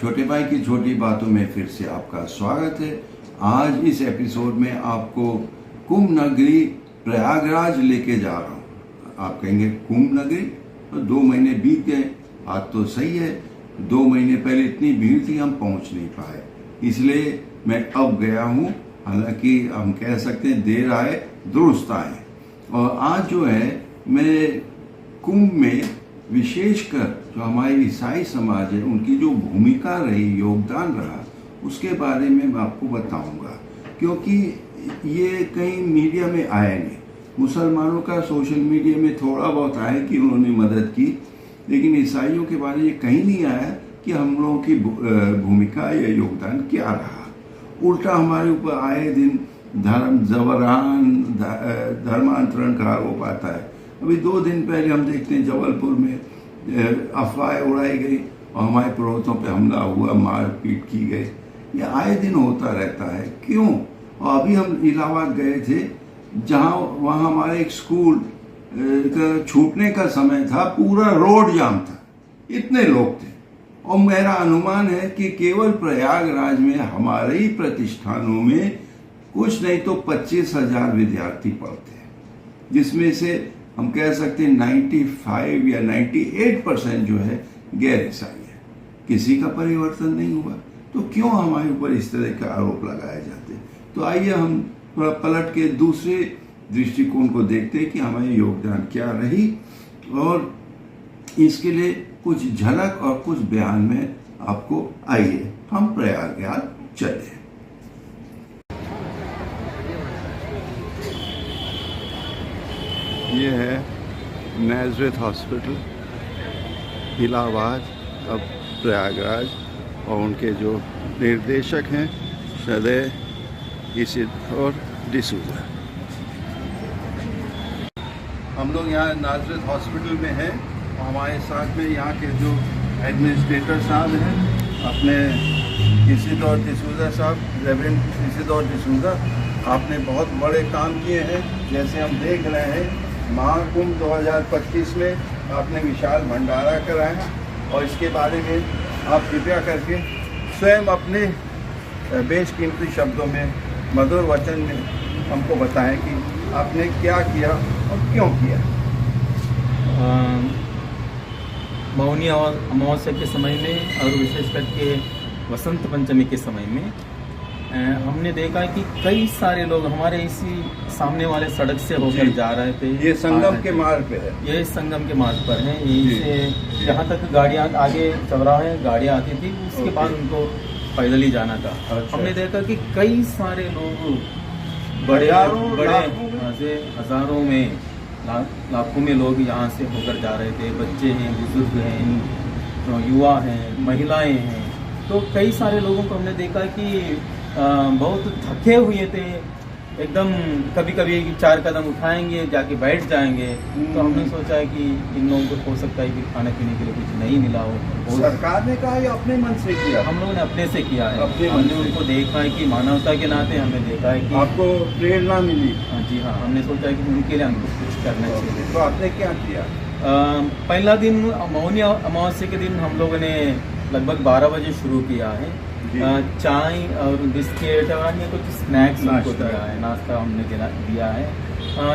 छोटे भाई की छोटी बातों में फिर से आपका स्वागत है। आज इस एपिसोड में आपको कुंभ नगरी प्रयागराज लेके जा रहा हूँ। आप कहेंगे कुंभ नगरी, तो 2 महीने बीत गए, आज तो सही है। 2 महीने पहले इतनी भीड़ थी, हम पहुंच नहीं पाए, इसलिए मैं अब गया हूँ। हालांकि हम कह सकते हैं देर आए दुरुस्त आए। और आज जो है मैं कुंभ में विशेषकर जो हमारे ईसाई समाज है उनकी जो भूमिका रही, योगदान रहा, उसके बारे में मैं आपको बताऊंगा, क्योंकि ये कहीं मीडिया में आया नहीं। मुसलमानों का सोशल मीडिया में थोड़ा बहुत आया कि उन्होंने मदद की, लेकिन ईसाइयों के बारे में ये कहीं नहीं आया कि हम लोगों की भूमिका या योगदान क्या रहा। उल्टा हमारे ऊपर आए दिन धर्मांतरण का आरोप आता है। अभी 2 दिन पहले हम देखते हैं जबलपुर में अफवाहें उड़ाई गई और हमारे पुरोहितों पे हमला हुआ, मारपीट की गई। ये आए दिन होता रहता है, क्यों? और अभी हम इलाहाबाद गए थे, वहाँ हमारे एक स्कूल का छूटने का समय था, पूरा रोड जाम था, इतने लोग थे। और मेरा अनुमान है कि केवल प्रयागराज में हमारे ही प्रतिष्ठानों में कुछ नहीं तो 25,000 विद्यार्थी पढ़ते हैं, जिसमें से हम कह सकते हैं 95 या 98% जो है गैर ईसाई है। किसी का परिवर्तन नहीं हुआ, तो क्यों हमारे ऊपर इस तरह के आरोप लगाए जाते? तो आइए हम थोड़ा पलट के दूसरे दृष्टिकोण को देखते हैं कि हमारे योगदान क्या रही, और इसके लिए कुछ झलक और कुछ बयान में आपको आइए हम प्रयागराज चले। ये है नाज़रेथ हॉस्पिटल इलाहाबाद, अब प्रयागराज, और उनके जो निर्देशक हैं सदैव इसिदोर डिसूजा। हम लोग यहाँ नाज़रेथ हॉस्पिटल में हैं, और हमारे साथ में यहाँ के जो एडमिनिस्ट्रेटर साहब हैं, अपने इसिदोर डिसूजा साहब, रेवरेंड इसिदोर डिसूजा, आपने बहुत बड़े काम किए हैं। जैसे हम देख रहे हैं, महाकुंभ 2025 में आपने विशाल भंडारा कराया, और इसके बारे में आप कृपया करके स्वयं अपने बेशकीमती शब्दों में, मधुर वचन में हमको बताएं कि आपने क्या किया और क्यों किया। मौनी अमावस्या के समय में और विशेष करके वसंत पंचमी के समय में हमने देखा कि कई सारे लोग हमारे इसी सामने वाले सड़क से होकर जा रहे थे। ये संगम के मार्ग पे है, ये संगम के मार्ग पर है। यहीं से जहाँ तक गाड़ियाँ आगे चौराहे गाड़ियाँ आती थी, उसके बाद उनको पैदल ही जाना था। अच्छा। हमने देखा कि कई सारे लोग बड़े से हजारों में, लाखों में लोग यहाँ से होकर जा रहे थे। बच्चे हैं, बुजुर्ग हैं, युवा हैं, महिलाएं हैं। तो कई सारे लोगों को हमने देखा कि बहुत थके हुए थे एकदम। कभी कभी 4 कदम उठाएंगे, जाके बैठ जाएंगे। तो हमने सोचा है कि इन लोगों को हो सकता है कि खाने पीने के लिए कुछ नहीं मिला हो। सरकार ने कहा या अपने मन से किया? हम लोगों ने अपने से किया है। हमने उनको देखा है कि मानवता के नाते हमने देखा है कि आपको प्रेरणा मिली। जी हाँ, हमने सोचा है कि उनके लिए हमको कुछ करना चाहिए। तो आपने क्या किया? पहला दिन मौनी अमावस्या के दिन हम लोगों ने लगभग 12 बजे शुरू किया है। चाय और बिस्किट और ये कुछ स्नैक्स उनको दिया है, नाश्ता हमने दिया है।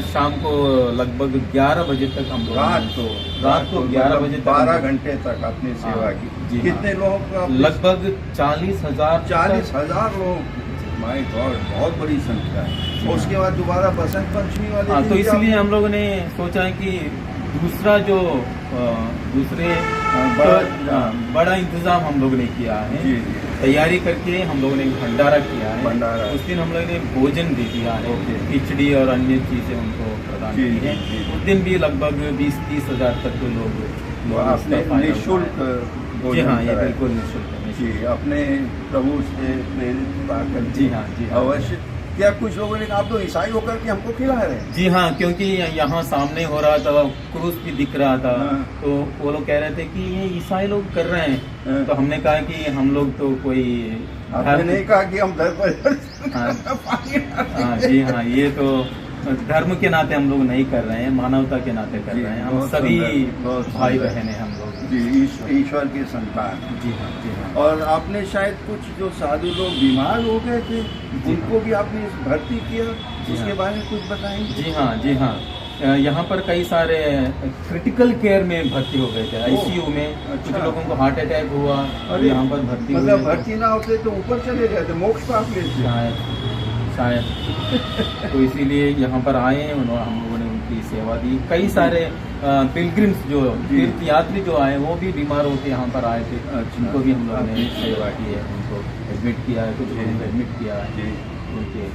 शाम को लगभग 11 बजे तक हम लोग रात को 11 बजे तक 12 घंटे तक अपनी सेवा की। कितने लोगों का? लगभग 40,000 लोग। माय गॉड, बहुत बड़ी संख्या है। उसके बाद दोबारा बसंत पंचमी वाले तो इसलिए हम लोगों ने सोचा है कि दूसरा जो बड़ा इंतजाम हम लोगों ने किया है। तैयारी करके हम लोगों ने भंडारा किया है। उस दिन हम लोगों ने भोजन भी दिया है, खिचड़ी और अन्य चीजें उनको प्रदान की है। उस दिन भी लगभग 20-30 हजार तक के लोग निःशुल्क। जी हाँ, ये बिल्कुल निःशुल्क है। जी, अपने प्रभु से प्रेरित पाकर। जी हाँ, जी अवश्य। क्या कुछ लोगों ने, आप तो ईसाई होकर के हमको खिला रहे हैं? जी हाँ, क्योंकि यहाँ सामने हो रहा था, क्रूस भी दिख रहा था। तो वो लोग कह रहे थे कि ये ईसाई लोग कर रहे हैं। तो हमने कहा कि हम लोग तो कोई, आपने नहीं कहा कि हम धर्म पर। हाँ जी हाँ, ये तो धर्म के नाते हम लोग नहीं कर रहे हैं, मानवता के नाते कर रहे हैं। हम सभी भाई बहन हैं हम लोग। जी, ईश्वर के संतान। जी हाँ, जी हाँ। और आपने शायद कुछ जो साधु लोग बीमार हो गए थे उनको भी आपने भर्ती किया, उसके हाँ। बारे में कुछ बताएंगे? जी हाँ, जी हाँ। यहाँ पर कई सारे क्रिटिकल केयर में भर्ती हो गए थे, आईसीयू में। अच्छा। कुछ लोगों को हार्ट अटैक हुआ, अरे, यहाँ पर भर्ती हुए। मतलब भर्ती ना होते तो ऊपर चले गए थे, मोक्ष पाप लेते। शायद तो इसीलिए यहाँ पर आए हैं, उन्होंने हम लोगों ने उनकी सेवा दी। कई सारे पिलग्रिम्स जो तीर्थ यात्री जो आए वो भी बीमार होकर यहाँ पर आए थे, उनको भी हम लोगों ने सेवा की है, उनको एडमिट किया है, कुछ लोगों को एडमिट किया है उनके।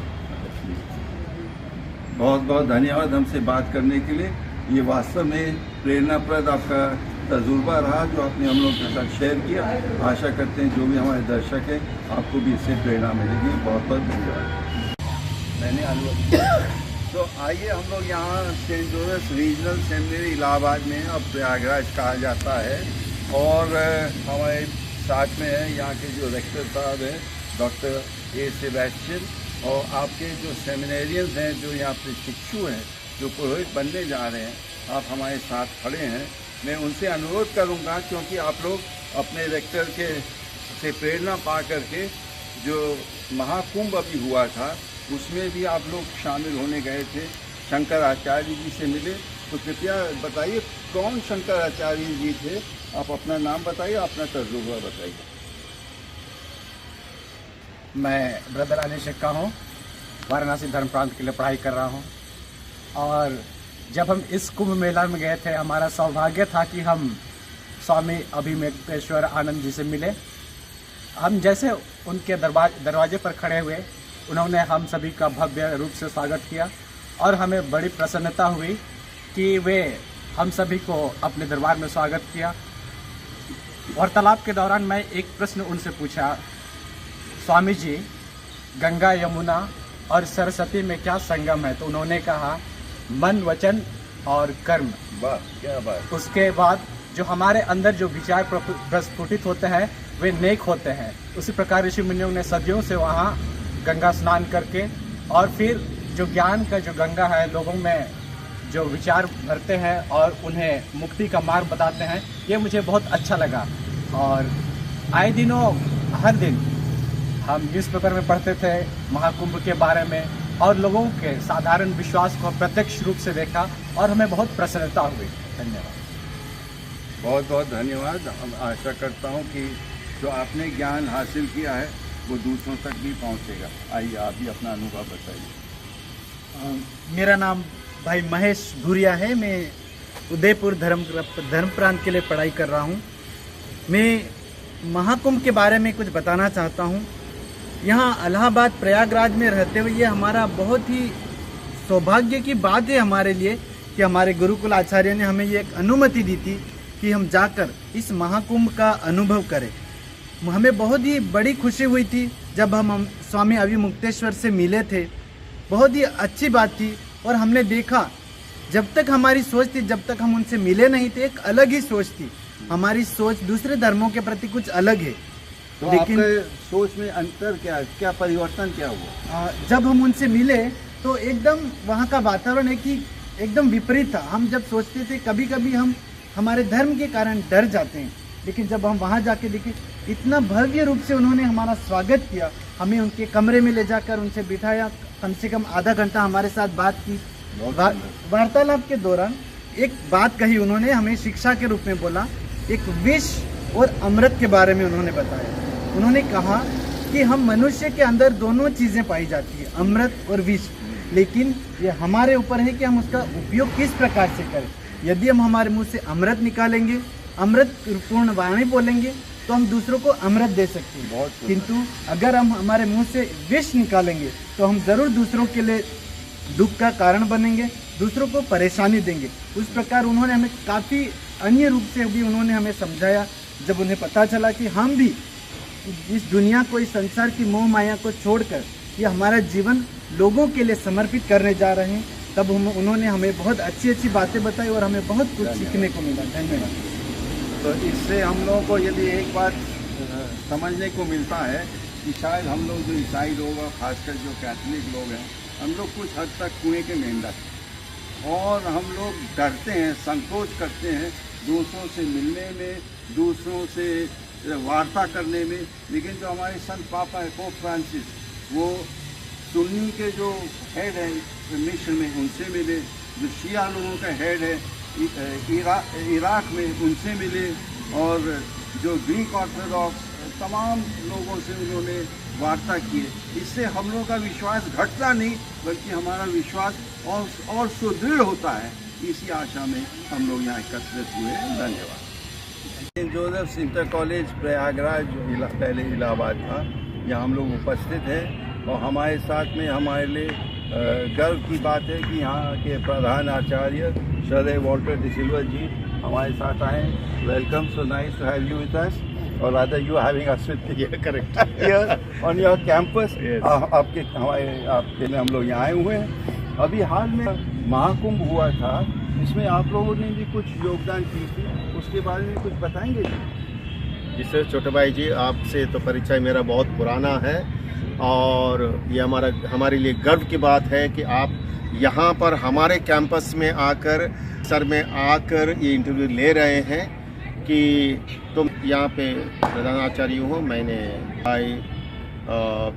बहुत बहुत धन्यवाद हमसे बात करने के लिए। ये वास्तव में प्रेरणाप्रद आपका तजुर्बा रहा जो आपने हम लोग के साथ शेयर किया। आशा करते हैं जो भी हमारे दर्शक हैं आपको भी इससे प्रेरणा मिलेगी। बहुत बहुत धन्यवाद। मैंने तो आइए हम लोग यहाँ Saint Joseph regional seminary Allahabad में, अब प्रयागराज कहा जाता है, और हमारे साथ में है यहाँ के जो रेक्टर साहब हैं डॉक्टर ए सेबेस्टियन, और आपके जो सेमिनेरियंस हैं जो यहाँ प्रशिक्षु हैं जो पुरोहित बनने जा रहे हैं, आप हमारे साथ खड़े हैं। मैं उनसे अनुरोध करूँगा क्योंकि आप लोग अपने रेक्टर के से प्रेरणा पा करके जो महाकुंभ अभी हुआ था उसमें भी आप लोग शामिल होने गए थे, शंकराचार्य जी से मिले। तो कृपया बताइए कौन शंकराचार्य जी थे, आप अपना नाम बताइए, अपना तजुर्बा बताइए। मैं ब्रदर अनिश शिक्का हूँ, वाराणसी धर्म प्रांत के लिए पढ़ाई कर रहा हूँ। और जब हम इस कुंभ मेला में गए थे, हमारा सौभाग्य था कि हम स्वामी अभिमेकेश्वर आनंद जी से मिले। हम जैसे उनके दरवाजे पर खड़े हुए, उन्होंने हम सभी का भव्य रूप से स्वागत किया और हमें बड़ी प्रसन्नता हुई कि वे हम सभी को अपने दरबार में स्वागत किया। वार्तालाप के दौरान मैं एक प्रश्न उनसे पूछा, स्वामी जी गंगा यमुना और सरस्वती में क्या संगम है? तो उन्होंने कहा मन वचन और कर्म। वाह, क्या बात। उसके बाद जो हमारे अंदर जो विचार प्रस्फुटित होते हैं वे नेक होते हैं। उसी प्रकार ऋषि मुनियों ने सदियों से वहाँ गंगा स्नान करके और फिर जो ज्ञान का जो गंगा है लोगों में जो विचार भरते हैं और उन्हें मुक्ति का मार्ग बताते हैं, ये मुझे बहुत अच्छा लगा। और आए दिनों हर दिन हम न्यूज़पेपर में पढ़ते थे महाकुंभ के बारे में और लोगों के साधारण विश्वास को प्रत्यक्ष रूप से देखा और हमें बहुत प्रसन्नता हुई। धन्यवाद। बहुत बहुत धन्यवाद। हम आशा करता हूँ कि जो आपने ज्ञान हासिल किया है वो दूसरों तक भी पहुँचेगा। आइए आप भी अपना अनुभव बताइए। मेरा नाम भाई महेश भूरिया है। मैं उदयपुर धर्म प्रांत के लिए पढ़ाई कर रहा हूँ। मैं महाकुंभ के बारे में कुछ बताना चाहता हूँ। यहाँ इलाहाबाद प्रयागराज में रहते हुए ये हमारा बहुत ही सौभाग्य की बात है हमारे लिए कि हमारे गुरुकुल आचार्य ने हमें ये एक अनुमति दी थी कि हम जाकर इस महाकुंभ का अनुभव करें। हमें बहुत ही बड़ी खुशी हुई थी जब हम स्वामी अभिमुक्तेश्वर से मिले थे। बहुत ही अच्छी बात थी और हमने देखा जब तक हमारी सोच थी, जब तक हम उनसे मिले नहीं थे, एक अलग ही सोच थी। हमारी सोच दूसरे धर्मों के प्रति कुछ अलग है। तो लेकिन सोच में अंतर क्या परिवर्तन क्या हुआ? जब हम उनसे मिले तो एकदम वहाँ का वातावरण है कि एकदम विपरीत था। हम जब सोचते थे कभी कभी हम हमारे धर्म के कारण डर जाते हैं, लेकिन जब हम वहाँ जाके देखे इतना भव्य रूप से उन्होंने हमारा स्वागत किया। हमें उनके कमरे में ले जाकर उनसे बिठाया, कम से कम आधा घंटा हमारे साथ बात की। वार्तालाप के दौरान एक बात कही उन्होंने, हमें शिक्षा के रूप में बोला। एक विष और अमृत के बारे में उन्होंने बताया। उन्होंने कहा कि हम मनुष्य के अंदर दोनों चीज़ें पाई जाती है, अमृत और विष, लेकिन ये हमारे ऊपर है कि हम उसका उपयोग किस प्रकार से करें। यदि हम हमारे मुंह से अमृत निकालेंगे, अमृत पूर्ण वाणी बोलेंगे, तो हम दूसरों को अमृत दे सकते हैं। किंतु अगर हम हमारे मुंह से विष निकालेंगे तो हम ज़रूर दूसरों के लिए दुख का कारण बनेंगे, दूसरों को परेशानी देंगे। उस प्रकार उन्होंने हमें काफ़ी अन्य रूप से भी उन्होंने हमें समझाया। जब उन्हें पता चला कि हम भी इस दुनिया को, इस संसार की मोह माया को छोड़कर ये हमारा जीवन लोगों के लिए समर्पित करने जा रहे हैं, तब उन्होंने हमें बहुत अच्छी अच्छी बातें बताई और हमें बहुत कुछ सीखने को मिला। धन्यवाद। तो इससे हम लोगों को यदि एक बात समझने को मिलता है कि शायद हम लोग जो ईसाई लोग और खासकर जो कैथोलिक लोग हैं, हम लोग कुछ हद तक कुएं के मेंढक, और हम लोग डरते हैं, संकोच करते हैं दूसरों से मिलने में, दूसरों से वार्ता करने में। लेकिन जो हमारे संत पापा है पोप फ्रांसिस, वो सुन्नी के जो हेड है मिस्र में उनसे मिले, जो शिया लोगों का हेड है इराक में उनसे मिले, और जो ग्रीक ऑर्थोडॉक्स तमाम लोगों से उन्होंने वार्ता की। इससे हम लोगों का विश्वास घटता नहीं बल्कि हमारा विश्वास और सुदृढ़ होता है। इसी आशा में हम लोग यहाँ एकत्रित हुए। धन्यवाद। Saint Joseph inter college Prayagraj जो पहले इलाहाबाद था, यहाँ हम लोग उपस्थित हैं और हमारे साथ में हमारे लिए गर्व की बात है कि यहाँ के प्रधान आचार्य श्रद्धेय वॉल्टर डिसिल्वा जी हमारे साथ आए। Welcome, so nice to have you with us, और rather you having us with correct here on your campus. आपके में हम लोग यहाँ आए हुए हैं। अभी हाल में महाकुंभ हुआ था, इसमें आप लोगों ने भी कुछ योगदान की थी, उसके बारे में कुछ बताएंगे जी? जी सर, छोटे भाई जी, आपसे तो परिचय मेरा बहुत पुराना है और ये हमारे लिए गर्व की बात है कि आप यहाँ पर हमारे कैंपस में आकर ये इंटरव्यू ले रहे हैं कि तुम यहाँ पे प्रधानाचार्य हो। मैंने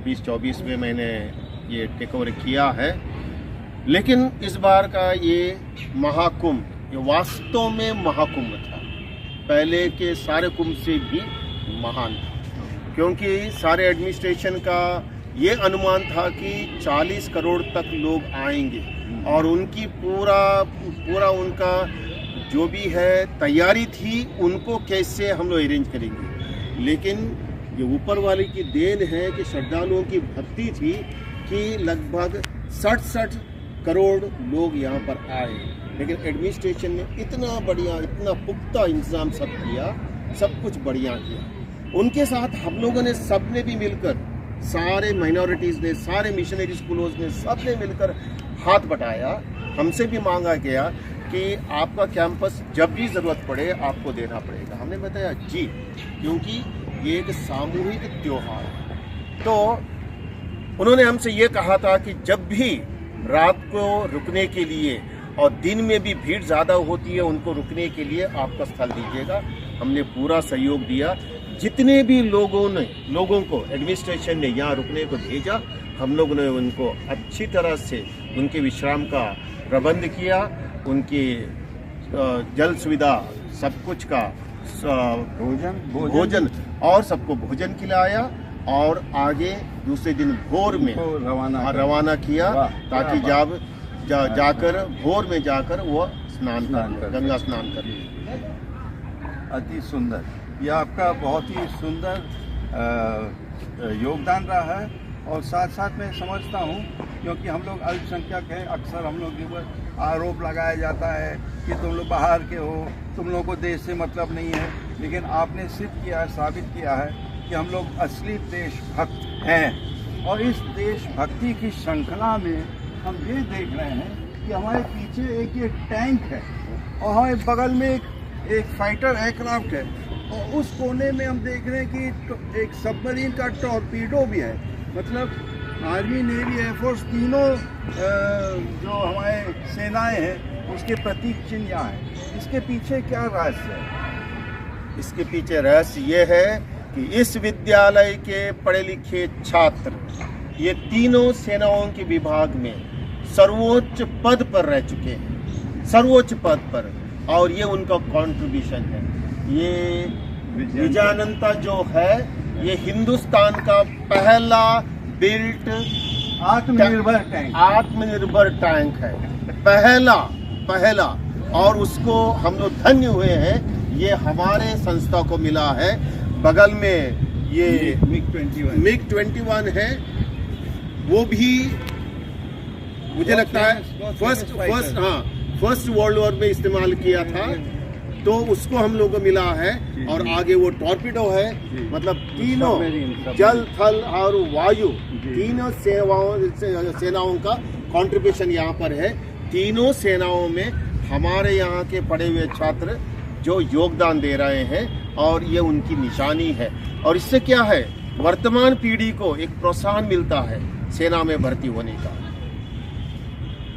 2024 में मैंने ये टेक ओवर किया है, लेकिन इस बार का ये महाकुंभ ये वास्तव में महाकुंभ था, पहले के सारे कुंभ से भी महान था, क्योंकि सारे एडमिनिस्ट्रेशन का ये अनुमान था कि 40 करोड़ तक लोग आएंगे और उनकी पूरा उनका जो भी है तैयारी थी, उनको कैसे हम लोग अरेंज करेंगे। लेकिन ये ऊपर वाले की देन है कि श्रद्धालुओं की भक्ति थी कि लगभग 60 करोड़ लोग यहाँ पर आए। लेकिन एडमिनिस्ट्रेशन ने इतना पुख्ता इंतजाम सब किया, सब कुछ बढ़िया किया। उनके साथ हम लोगों ने सबने भी मिलकर, सारे माइनॉरिटीज़ ने, सारे मिशनरी स्कूलों ने, सब ने मिलकर हाथ बटाया। हमसे भी मांगा गया कि आपका कैंपस जब भी ज़रूरत पड़े आपको देना पड़ेगा। हमने बताया जी, क्योंकि ये एक सामूहिक त्योहार है। तो उन्होंने हमसे ये कहा था कि जब भी रात को रुकने के लिए और दिन में भी भीड़ ज़्यादा होती है, उनको रुकने के लिए आपका स्थल दीजिएगा। हमने पूरा सहयोग दिया। जितने भी लोगों को एडमिनिस्ट्रेशन ने यहाँ रुकने को भेजा, हम लोगों ने उनको अच्छी तरह से उनके विश्राम का प्रबंध किया, उनकी जल सुविधा सब कुछ का भोजन और सबको भोजन खिलाया और आगे दूसरे दिन भोर में रवाना किया, ताकि जब जाकर भोर में जाकर वो गंगा स्नान कर। अति सुंदर, ये आपका बहुत ही सुंदर योगदान रहा है। और साथ साथ मैं समझता हूँ, क्योंकि हम लोग अल्पसंख्यक हैं, अक्सर हम लोग के ऊपर आरोप लगाया जाता है कि तुम लोग बाहर के हो, तुम लोगों को देश से मतलब नहीं है। लेकिन आपने सिद्ध किया है, साबित किया है कि हम लोग असली देशभक्त हैं। और इस देशभक्ति की श्रृंखला में हम ये देख रहे हैं कि हमारे पीछे एक ये टैंक है और हमारे बगल में एक फाइटर एयरक्राफ्ट है, और उस कोने में हम देख रहे हैं कि एक सबमरीन का टॉर्पीडो भी है। मतलब आर्मी, नेवी, एयरफोर्स तीनों जो हमारे सेनाएं हैं उसके प्रतीक चिन्ह यहाँ है। इसके पीछे क्या रहस्य है? इसके पीछे रहस्य ये है कि इस विद्यालय के पढ़े लिखे छात्र ये तीनों सेनाओं के विभाग में सर्वोच्च पद पर रह चुके हैं, सर्वोच्च पद पर, और ये उनका कंट्रीब्यूशन है। ये विजयानंता जो है, ये हिंदुस्तान का पहला बिल्ट आत्मनिर्भर टैंक है, पहला, और उसको हम लोग धन्य हुए हैं। ये हमारे संस्था को मिला है। बगल में ये MiG-21 है, वो भी मुझे लगता है फर्स्ट वर्ल्ड वॉर में इस्तेमाल किया था, तो उसको हम लोगों को मिला है। और आगे वो टॉर्पीडो है। मतलब तीनों जल, थल और वायु, तीनों सेनाओं का कंट्रीब्यूशन यहाँ पर है। तीनों सेनाओं में हमारे यहाँ के पढ़े हुए छात्र जो योगदान दे रहे हैं, और ये उनकी निशानी है। और इससे क्या है, वर्तमान पीढ़ी को एक प्रोत्साहन मिलता है सेना में भर्ती होने का।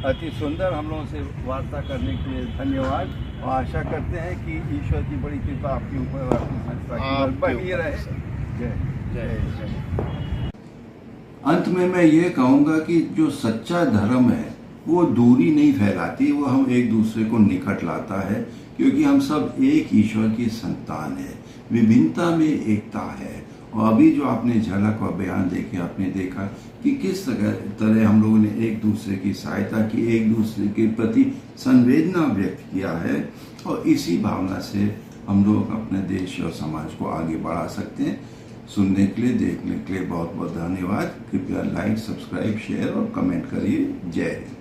अति सुंदर, हम लोगों से वार्ता करने के लिए धन्यवाद। और आशा करते हैं कि ईश्वर की बड़ी कृपा आपके ऊपर और आपकी संस्था की आपके बनी ऊपर। रहे। जय जय जय। अंत में मैं ये कहूँगा कि जो सच्चा धर्म है वो दूरी नहीं फैलाती, वो हम एक दूसरे को निकट लाता है, क्योंकि हम सब एक ईश्वर की संतान है। विभिन्नता में एकता है। और अभी जो आपने झलक और बयान देखे, आपने देखा कि किस तरह हम लोगों ने एक दूसरे की सहायता की, एक दूसरे के प्रति संवेदना व्यक्त किया है, और इसी भावना से हम लोग अपने देश और समाज को आगे बढ़ा सकते हैं। सुनने के लिए, देखने के लिए बहुत बहुत धन्यवाद। कृपया लाइक, सब्सक्राइब, शेयर और कमेंट करिए। जय हिंद।